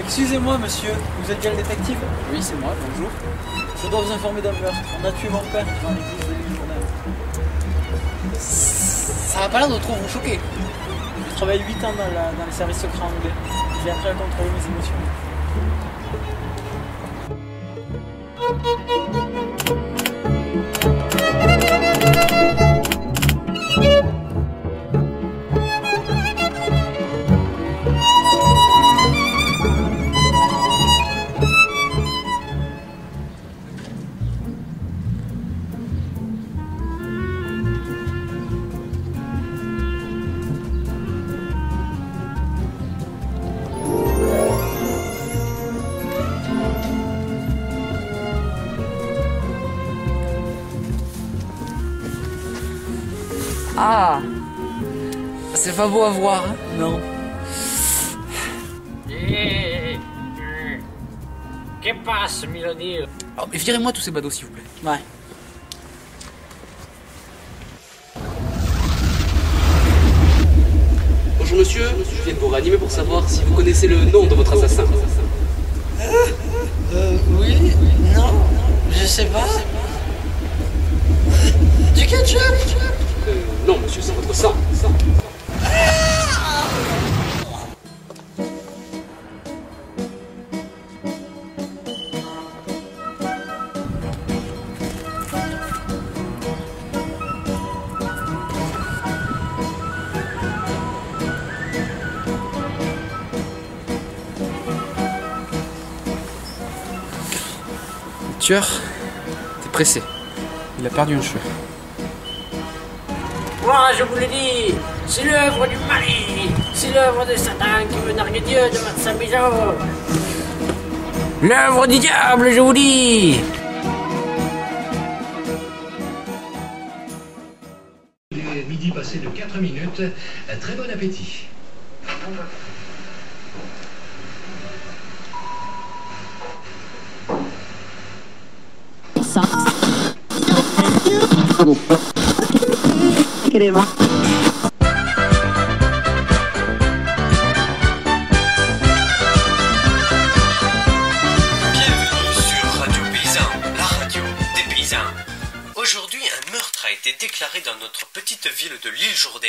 Excusez-moi, monsieur, vous êtes bien le détective? Oui, c'est moi, bonjour. Je dois vous informer d'un meurtre. On a tué mon père dans l'église de l'île Jourdain. Ça n'a pas l'air de trop vous choquer. Je travaille 8 ans dans les services secrets anglais. J'ai appris à contrôler mes émotions. Ah, c'est pas beau à voir. Hein. Non. Que passe, Mélodie? Oh, mais virez-moi tous ces badauds, s'il vous plaît. Ouais. Bonjour monsieur, je viens de vous réanimer pour savoir si vous connaissez le nom de votre assassin. Oui, non, je sais pas. Du ketchup? Non monsieur, c'est votre sang. Le tueur était pressé. Il a perdu un cheveu. Moi, je vous le dis, c'est l'œuvre du mal. C'est l'œuvre de Satan qui veut narguer Dieu devant sa maison. L'œuvre du diable, je vous dis. Il est midi passé de 4 minutes. Très bon appétit. Crema. Bienvenue sur Radio Paysan, la radio des paysans. Aujourd'hui, un meurtre a été déclaré dans notre petite ville de l'île Jourdain.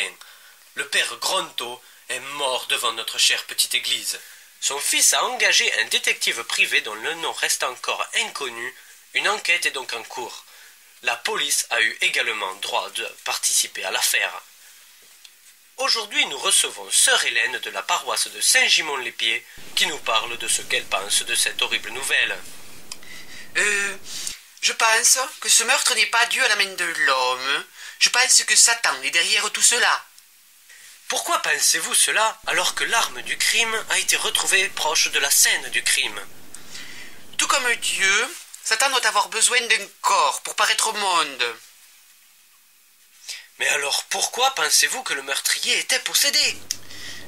Le père Gronto est mort devant notre chère petite église. Son fils a engagé un détective privé dont le nom reste encore inconnu. Une enquête est donc en cours. La police a eu également droit de participer à l'affaire. Aujourd'hui, nous recevons sœur Hélène de la paroisse de Saint-Gimon-les-Pieds qui nous parle de ce qu'elle pense de cette horrible nouvelle. Je pense que ce meurtre n'est pas dû à la main de l'homme. Je pense que Satan est derrière tout cela. Pourquoi pensez-vous cela alors que l'arme du crime a été retrouvée proche de la scène du crime? Tout comme Dieu, Satan doit avoir besoin d'un corps pour paraître au monde. Mais alors pourquoi pensez-vous que le meurtrier était possédé?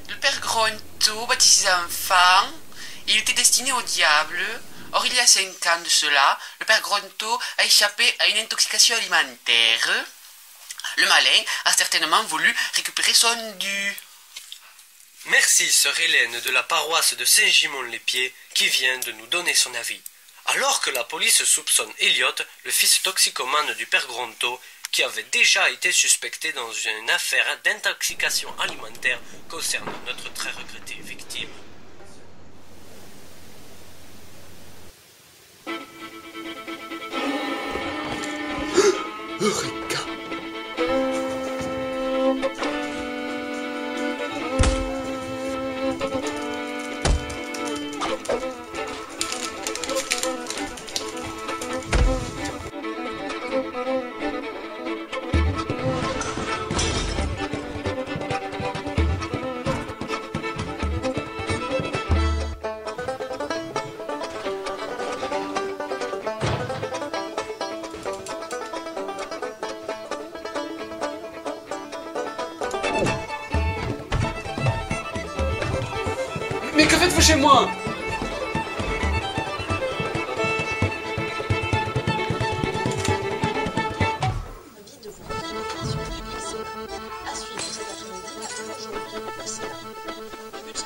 Le père Gronto bâtit ses enfants. Il était destiné au diable. Or, il y a 5 ans de cela, le père Gronto a échappé à une intoxication alimentaire. Le malin a certainement voulu récupérer son dû. Merci, sœur Hélène de la paroisse de Saint-Gimon-les-Pieds qui vient de nous donner son avis. Alors que la police soupçonne Elliot, le fils toxicomane du père Gronto, qui avait déjà été suspecté dans une affaire d'intoxication alimentaire concernant notre très regrettée victime. Eureka! Mais que faites-vous chez moi? Envie de vous retrouver sur TPC. À suivre cet après-midi à 13h. Le but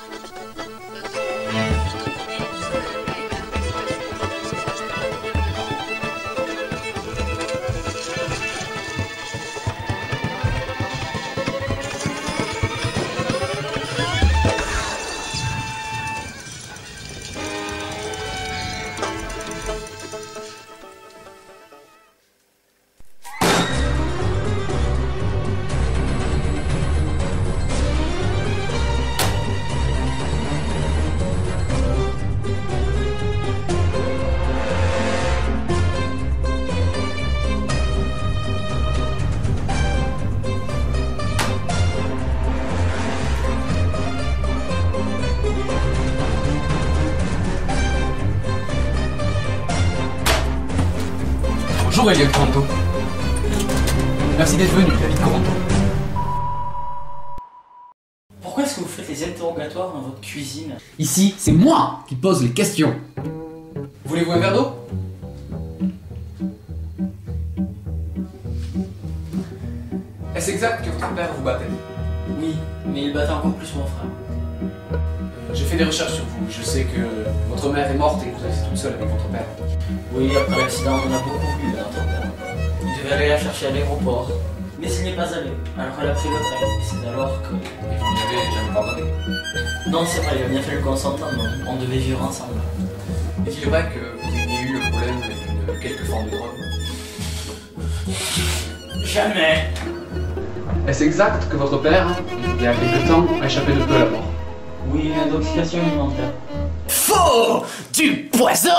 Bonjour Elliot Granto. Merci d'être venu, David Granto. Pourquoi est-ce que vous faites les interrogatoires dans votre cuisine? Ici, c'est moi qui pose les questions. Voulez-vous un verre d'eau? Est-ce exact que votre père vous battait? Oui, mais il battait encore plus mon frère. J'ai fait des recherches sur vous. Je sais que votre mère est morte et que vous êtes toute seule avec votre père. Oui, après l'accident, on a beaucoup voulu de notre père. Il devait aller la chercher à l'aéroport, mais il n'y est pas allé. Alors elle a pris le train, et c'est alors que... Et vous ne lui avez jamais pardonné. Non, c'est vrai, il a bien fallu qu'on s'entende, on devait vivre ensemble. Est-il vrai que vous ayez eu un problème avec quelque forme de drogue? Jamais. Est-ce exact que votre père, il y a quelque temps, a échappé de peu à la mort? Oui, une intoxication alimentaire. Faux! Du poison!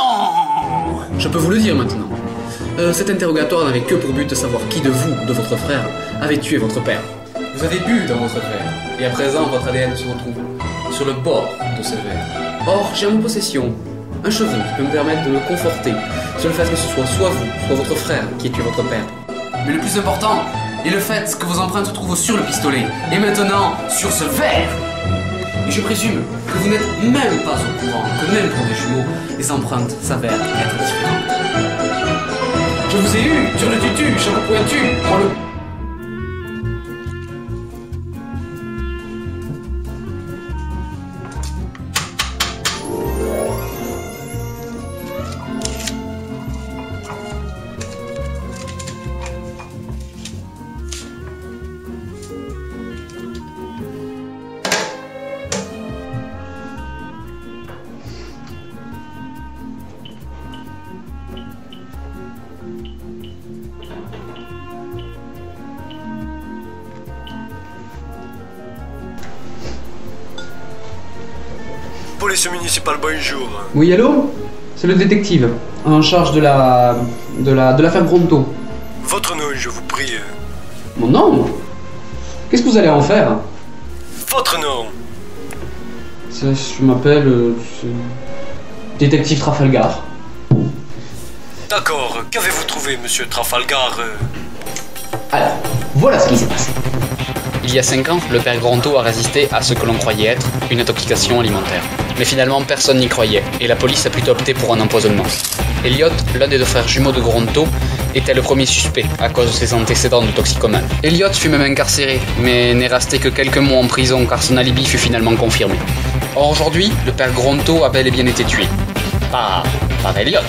Je peux vous le dire maintenant. Cet interrogatoire n'avait que pour but de savoir qui de vous, de votre frère, avait tué votre père. Vous avez bu dans votre verre, et à présent votre ADN se retrouve sur le bord de ce verre. Or, j'ai en mon possession un cheveu qui peut me permettre de me conforter sur le fait que ce soit vous, soit votre frère qui ait tué votre père. Mais le plus important est le fait que vos empreintes se trouvent sur le pistolet, et maintenant sur ce verre. Et je présume que vous n'êtes même pas au courant que même pour des jumeaux, les empreintes s'avèrent être différentes. Je vous ai eu sur le tutu, chapeau pointu, pour le... Police municipale, bonjour. Oui, allô? C'est le détective, en charge de l'affaire Gronto. Votre nom, je vous prie. Mon nom? Qu'est-ce que vous allez en faire? Votre nom? Je m'appelle... détective Trafalgar. D'accord, qu'avez-vous trouvé, monsieur Trafalgar? Alors, voilà ce qui s'est passé. Il y a 5 ans, le père Gronto a résisté à ce que l'on croyait être une intoxication alimentaire. Mais finalement, personne n'y croyait, et la police a plutôt opté pour un empoisonnement. Elliot, l'un des 2 frères jumeaux de Gronto, était le premier suspect à cause de ses antécédents de toxicomane. Elliot fut même incarcéré, mais n'est resté que quelques mois en prison car son alibi fut finalement confirmé. Or aujourd'hui, le père Gronto a bel et bien été tué. Pas par Elliot,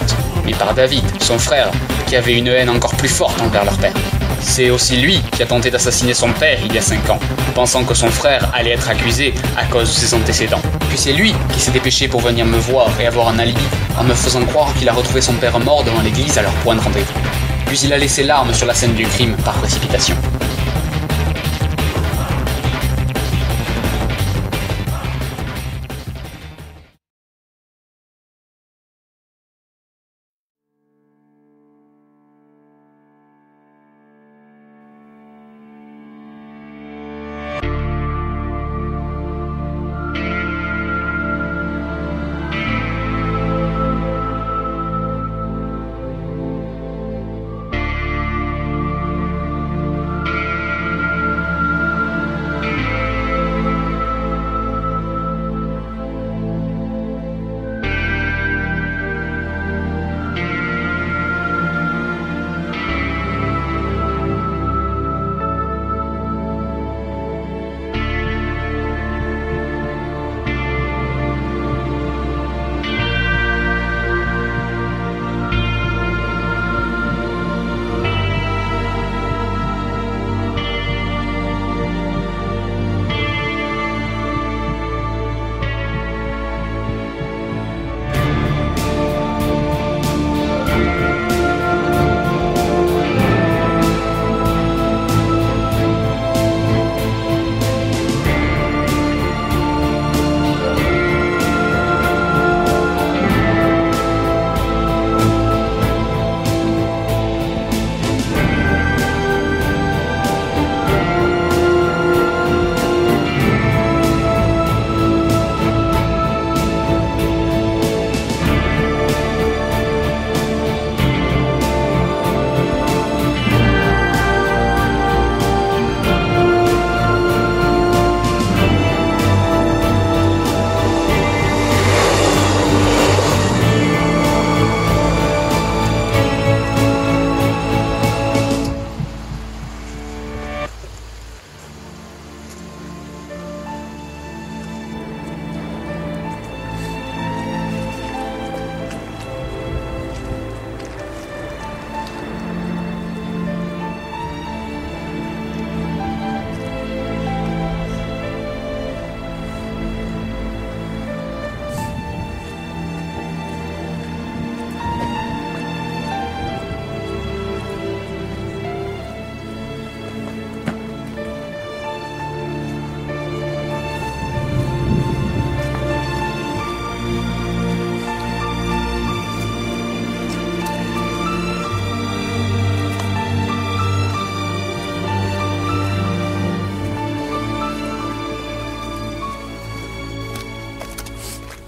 mais par David, son frère, qui avait une haine encore plus forte envers leur père. C'est aussi lui qui a tenté d'assassiner son père il y a 5 ans, pensant que son frère allait être accusé à cause de ses antécédents. Puis c'est lui qui s'est dépêché pour venir me voir et avoir un alibi, en me faisant croire qu'il a retrouvé son père mort devant l'église à leur point de rendez-vous. Puis il a laissé l'arme sur la scène du crime par précipitation.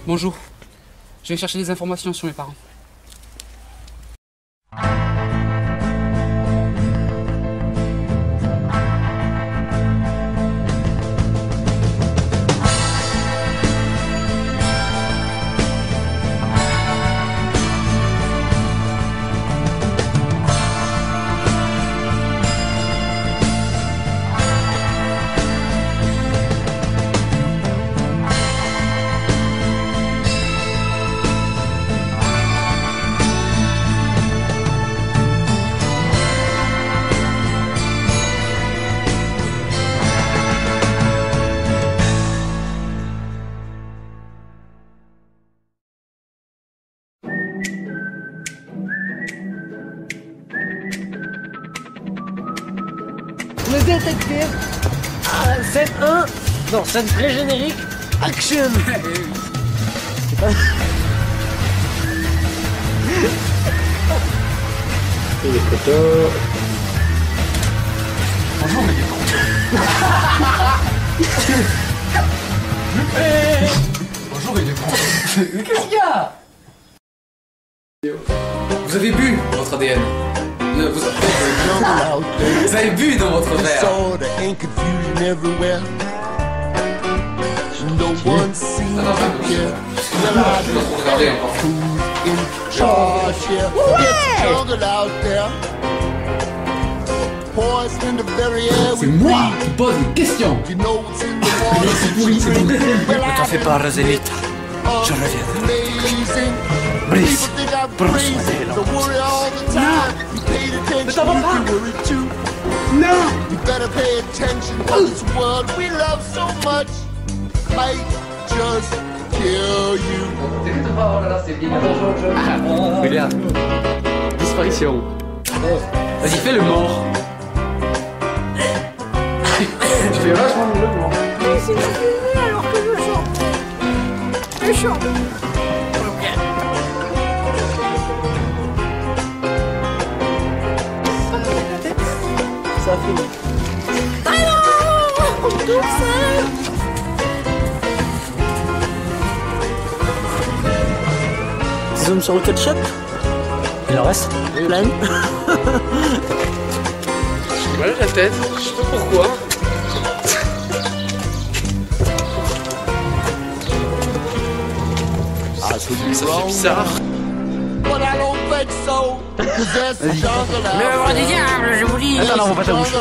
Bonjour. Je vais chercher des informations sur mes parents. Le détective. Scène 1. Non, scène pré-générique. Action. Et les photos. Bonjour, mais bonjour, il est bon. Mais qu'est-ce qu'il y a? Vous avez bu votre ADN. Vous avez bu dans votre verre. C'est moi qui pose une question. C'est pourri, c'est pourri. Ne t'en fais pas, Roselita. Je reviendrai. Brice, prends soin d'elle. Non, ne t'en vas pas. Non. William. Disparition. Vas-y, fais le mort. Tu fais vachement le mort. Mais c'est fini alors que je chante. Je chante. Ça finit. Alors, tout seul. Zoom sur le ketchup. Il en reste plein. J'ai mal à la tête, je sais pas pourquoi. Ah, Ça fait bizarre. L'œuvre du diable, je vous dis. Attends, non, on va pas ta bouche.